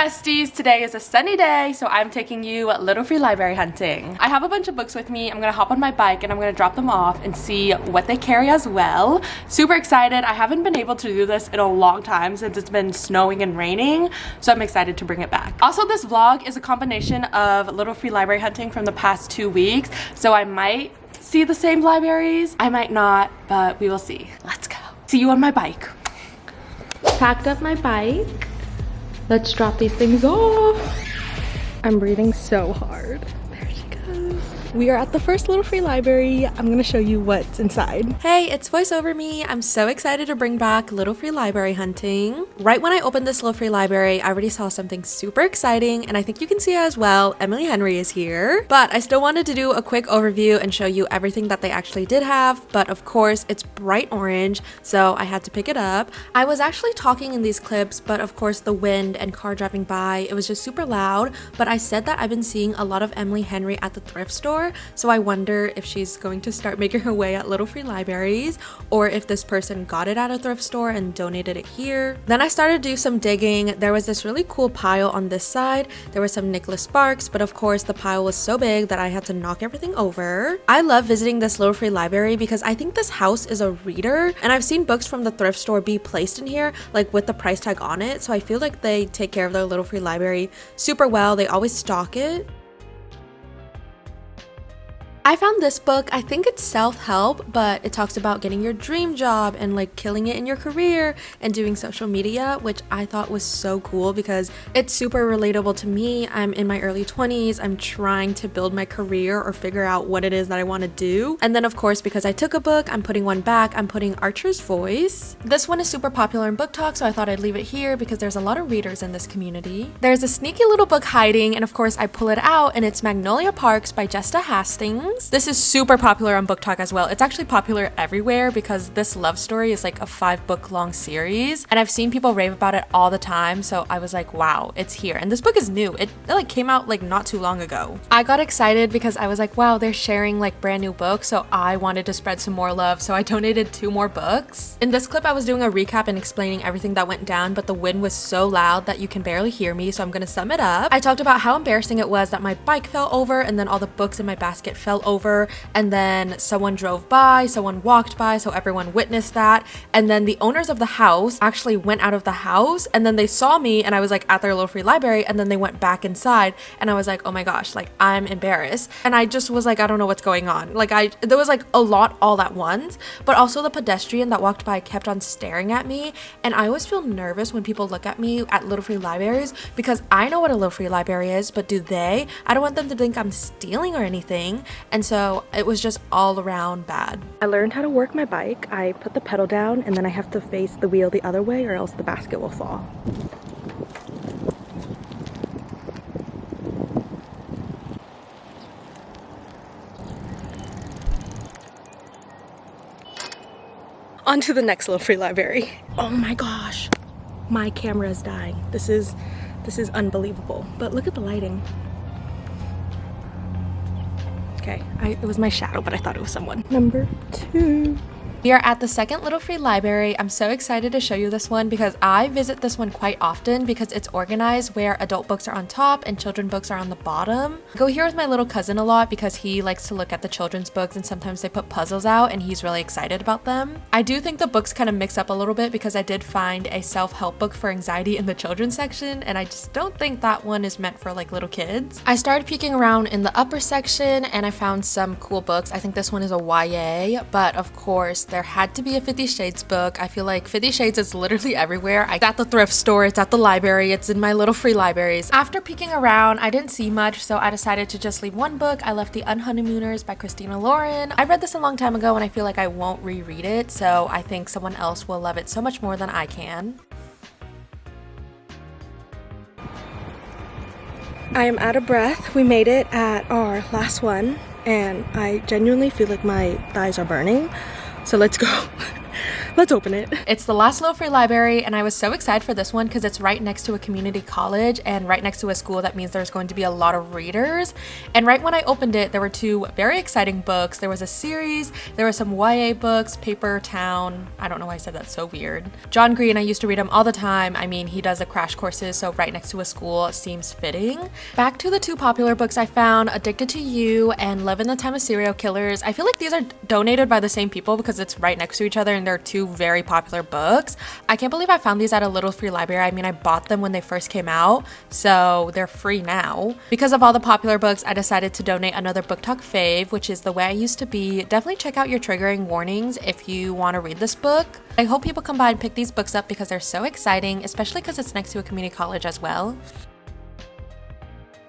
besties, today is a sunny day, so I'm taking you little free library hunting. I have a bunch of books with me. I'm gonna hop on my bike and I'm gonna drop them off and see what they carry as well. Super excited. I haven't been able to do this in a long time since it's been snowing and raining, so I'm excited to bring it back. Also, this vlog is a combination of little free library hunting from the past 2 weeks, so I might see the same libraries, I might not, but we will see. Let's go. See you on my bike. Packed up my bike. Let's drop these things off. I'm breathing so hard. There she goes. We are at the first little free library. I'm gonna show you what's inside. Hey, it's voiceover me. I'm so excited to bring back little free library hunting. Right when I opened this little free library, I already saw something super exciting, and I think you can see it as well. Emily Henry is here. But I still wanted to do a quick overview and show you everything that they actually did have. But of course, it's bright orange, so I had to pick it up. I was actually talking in these clips, but of course the wind and car driving by, it was just super loud. But I said that I've been seeing a lot of Emily Henry at the thrift store, so I wonder if she's going to start making her way at little free libraries, or if this person got it at a thrift store and donated it here. Then I started to do some digging. There was this really cool pile on this side. There was some Nicholas Sparks, but of course the pile was so big that I had to knock everything over. I love visiting this little free library because I think this house is a reader, and I've seen books from the thrift store be placed in here like with the price tag on it, so I feel like they take care of their little free library super well. They always stock it. I found this book. I think it's self-help, but it talks about getting your dream job and like killing it in your career and doing social media, which I thought was so cool because it's super relatable to me. I'm in my early 20s. I'm trying to build my career or figure out what it is that I want to do. And then of course, because I took a book, I'm putting one back. I'm putting Archer's Voice. This one is super popular in book talk, so I thought I'd leave it here because there's a lot of readers in this community. There's a sneaky little book hiding, and of course I pull it out, and it's Magnolia Parks by Jesta Hastings. This is super popular on book talk as well. It's actually popular everywhere because this love story is like a 5-book long series, and I've seen people rave about it all the time, so I was like, wow, it's here. And this book is new. It like came out like not too long ago. I got excited because I was like, wow, they're sharing like brand new books, so I wanted to spread some more love, so I donated 2 more books. In this clip I was doing a recap and explaining everything that went down, but the wind was so loud that you can barely hear me, so I'm gonna sum it up. I talked about how embarrassing it was that my bike fell over, and then all the books in my basket fell over, and then someone drove by, someone walked by, so everyone witnessed that, and then the owners of the house actually went out of the house, and then they saw me and I was like at their little free library, and then they went back inside, and I was like, oh my gosh, like I'm embarrassed. And I just was like, I don't know what's going on. Like there was like a lot all at once, but also the pedestrian that walked by kept on staring at me, and I always feel nervous when people look at me at little free libraries because I know what a little free library is, but do they? I don't want them to think I'm stealing or anything, and so it was just all around bad. I learned how to work my bike. I put the pedal down, and then I have to face the wheel the other way or else the basket will fall. On to the next little free library. Oh my gosh, my camera is dying. This is unbelievable, but look at the lighting. Okay, it was my shadow, but I thought it was someone. Number 2. We are at the second little free library. I'm so excited to show you this one because I visit this one quite often because it's organized where adult books are on top and children books are on the bottom. I go here with my little cousin a lot because he likes to look at the children's books, and sometimes they put puzzles out and he's really excited about them. I do think the books kind of mix up a little bit because I did find a self-help book for anxiety in the children's section, and I just don't think that one is meant for like little kids. I started peeking around in the upper section and I found some cool books. I think this one is a YA, but of course there had to be a 50 Shades book. I feel like 50 Shades is literally everywhere. It's at the thrift store, it's at the library, it's in my little free libraries. After peeking around, I didn't see much, so I decided to just leave one book. I left The Unhoneymooners by Christina Lauren. I read this a long time ago and I feel like I won't reread it, so I think someone else will love it so much more than I can. I am out of breath. We made it at our last one, and I genuinely feel like my thighs are burning. So let's go. Let's open it. It's the last little free library, and I was so excited for this one because it's right next to a community college and right next to a school. That means there's going to be a lot of readers. And right when I opened it, there were two very exciting books. There was a series, there were some YA books, Paper Town. I don't know why I said that so weird. John Green, I used to read him all the time. I mean, he does the crash courses, so right next to a school seems fitting. Back to the two popular books I found, Addicted to You and Live in the Time of Serial Killers. I feel like these are donated by the same people because it's right next to each other and they're two very popular books. I can't believe I found these at a little free library. I mean, I bought them when they first came out, so they're free now. Because of all the popular books, I decided to donate another Book Talk fave, which is The Way I Used to Be. Definitely check out your triggering warnings if you want to read this book. I hope people come by and pick these books up because they're so exciting, especially because it's next to a community college as well.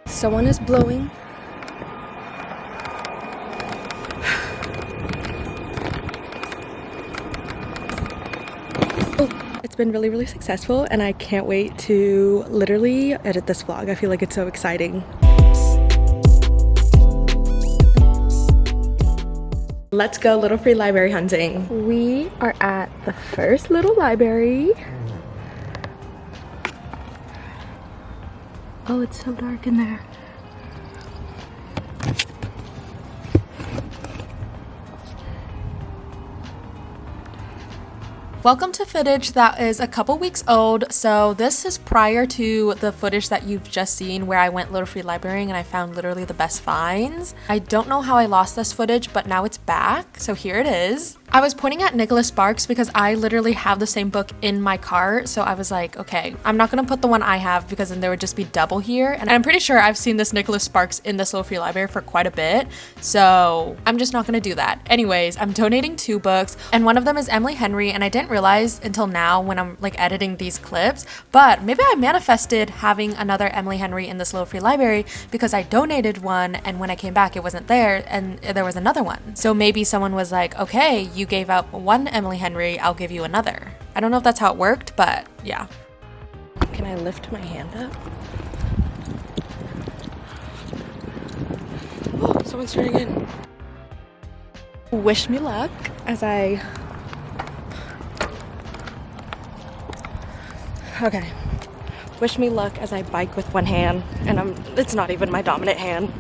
Someone is blowing. It's been really successful and I can't wait to literally edit this vlog. I feel like it's so exciting. Let's go little free library hunting. We are at the first little library. Oh, it's so dark in there. Welcome to footage that is a couple weeks old. So this is prior to the footage that you've just seen where I went little free librarying and I found literally the best finds. I don't know how I lost this footage, but now it's back. So here it is. I was pointing at Nicholas Sparks because I literally have the same book in my cart. So I was like, okay, I'm not gonna put the one I have because then there would just be double here. And I'm pretty sure I've seen this Nicholas Sparks in this little free library for quite a bit. So I'm just not gonna do that. Anyways, I'm donating two books and one of them is Emily Henry, and I didn't realize until now when I'm like editing these clips, but maybe I manifested having another Emily Henry in this little free library because I donated one and when I came back it wasn't there and there was another one. So maybe someone was like, okay, you gave out one Emily Henry, I'll give you another. I don't know if that's how it worked, but yeah. Can I lift my hand up? Oh, someone's turning in. Wish me luck as I... Okay. Wish me luck as I bike with one hand, and it's not even my dominant hand.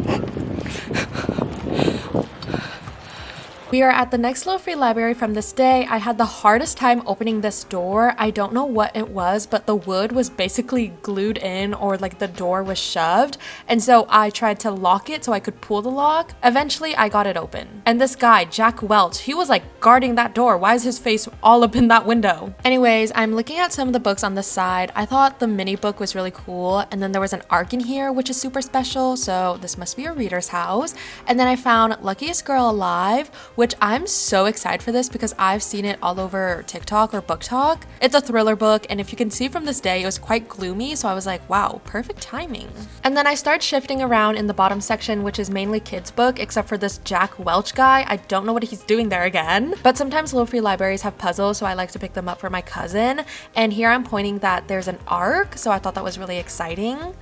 We are at the next little free library from this day. I had the hardest time opening this door. I don't know what it was, but the wood was basically glued in or like the door was shoved. And so I tried to lock it so I could pull the lock. Eventually I got it open. And this guy, Jack Welch, he was like guarding that door. Why is his face all up in that window? Anyways, I'm looking at some of the books on this side. I thought the mini book was really cool. And then there was an arc in here, which is super special. So this must be a reader's house. And then I found Luckiest Girl Alive, which I'm so excited for this because I've seen it all over TikTok or Book Talk. It's a thriller book, and if you can see from this day, it was quite gloomy, so I was like, wow, perfect timing. And then I start shifting around in the bottom section, which is mainly kids' book, except for this Jack Welch guy. I don't know what he's doing there again, but sometimes little free libraries have puzzles, so I like to pick them up for my cousin. And here I'm pointing that there's an arc, so I thought that was really exciting.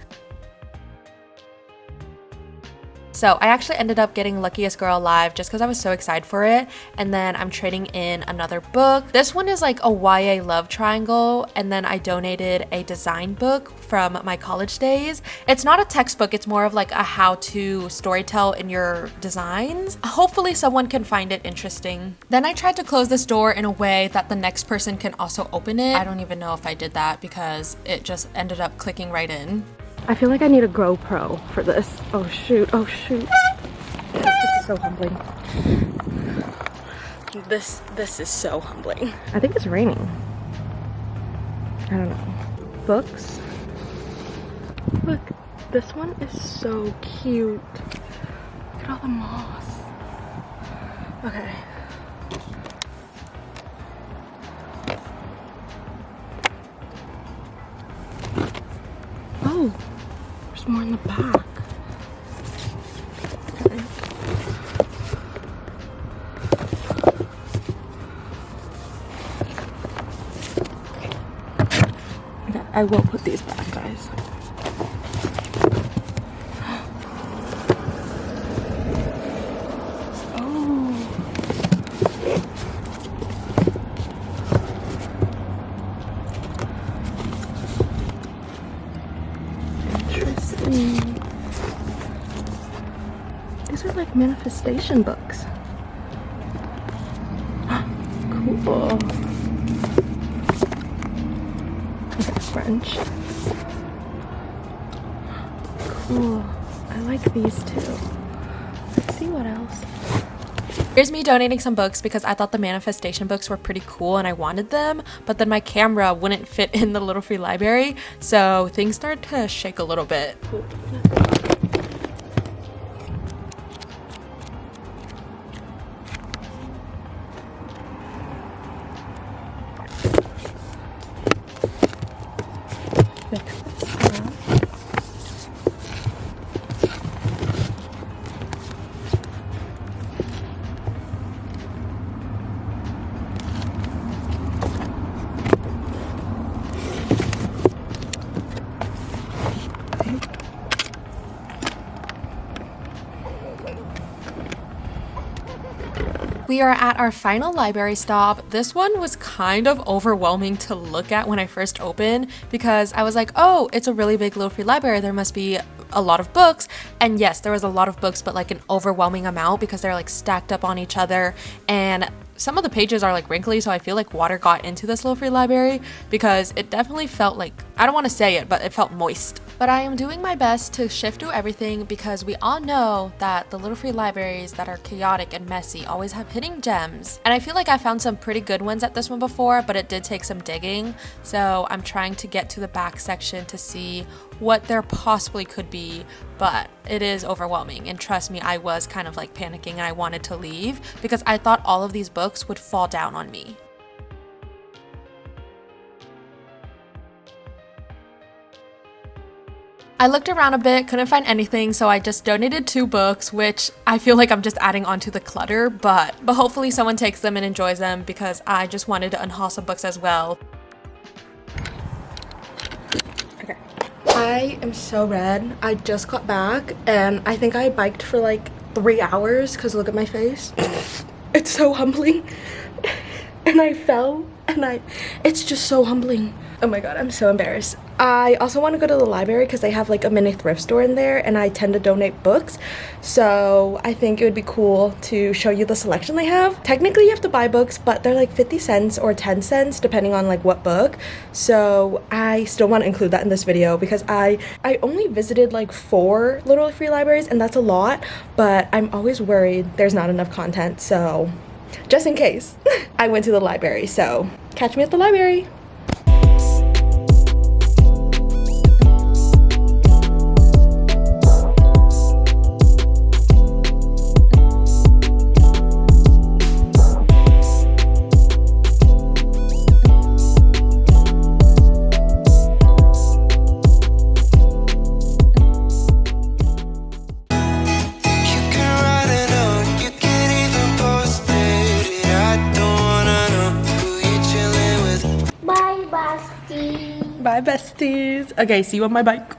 So I actually ended up getting Luckiest Girl Alive just because I was so excited for it. And then I'm trading in another book. This one is like a YA love triangle. And then I donated a design book from my college days. It's not a textbook. It's more of like a how-to storytell in your designs. Hopefully someone can find it interesting. Then I tried to close this door in a way that the next person can also open it. I don't even know if I did that because it just ended up clicking right in. I feel like I need a GoPro for this. Oh shoot, oh shoot. This is so humbling. This is so humbling. I think it's raining. I don't know. Books. Look, this one is so cute. Look at all the moss. Okay. Oh, there's more in the back. Okay, I will put these back, guys. Oh. These are like manifestation books. Cool. Okay, French. Cool. I like these too. Let's see what else. Here's me donating some books because I thought the manifestation books were pretty cool and I wanted them, but then my camera wouldn't fit in the little free library, so things started to shake a little bit. Fix this up. We are at our final library stop. This one was kind of overwhelming to look at when I first opened because I was like, oh, it's a really big little free library. There must be a lot of books. And yes, there was a lot of books, but like an overwhelming amount because they're like stacked up on each other. And some of the pages are like wrinkly, so I feel like water got into this little free library because it definitely felt like, I don't want to say it, but it felt moist. But I am doing my best to shift through everything because we all know that the little free libraries that are chaotic and messy always have hidden gems. And I feel like I found some pretty good ones at this one before, but it did take some digging. So I'm trying to get to the back section to see what there possibly could be, but it is overwhelming. And trust me, I was kind of like panicking and I wanted to leave because I thought all of these books would fall down on me. I looked around a bit, couldn't find anything, so I just donated 2 books, which I feel like I'm just adding onto the clutter, but hopefully someone takes them and enjoys them because I just wanted to unhaul some books as well. Okay. I am so red. I just got back and I think I biked for like 3 hours because look at my face. It's so humbling. And I fell and it's just so humbling. Oh my god, I'm so embarrassed. I also want to go to the library because they have like a mini thrift store in there and I tend to donate books. So I think it would be cool to show you the selection they have. Technically you have to buy books, but they're like 50 cents or 10 cents depending on like what book. So I still want to include that in this video because I only visited like 4 little free libraries and that's a lot, but I'm always worried there's not enough content. So just in case, I went to the library. So catch me at the library. Bye besties. Okay, see you on my bike.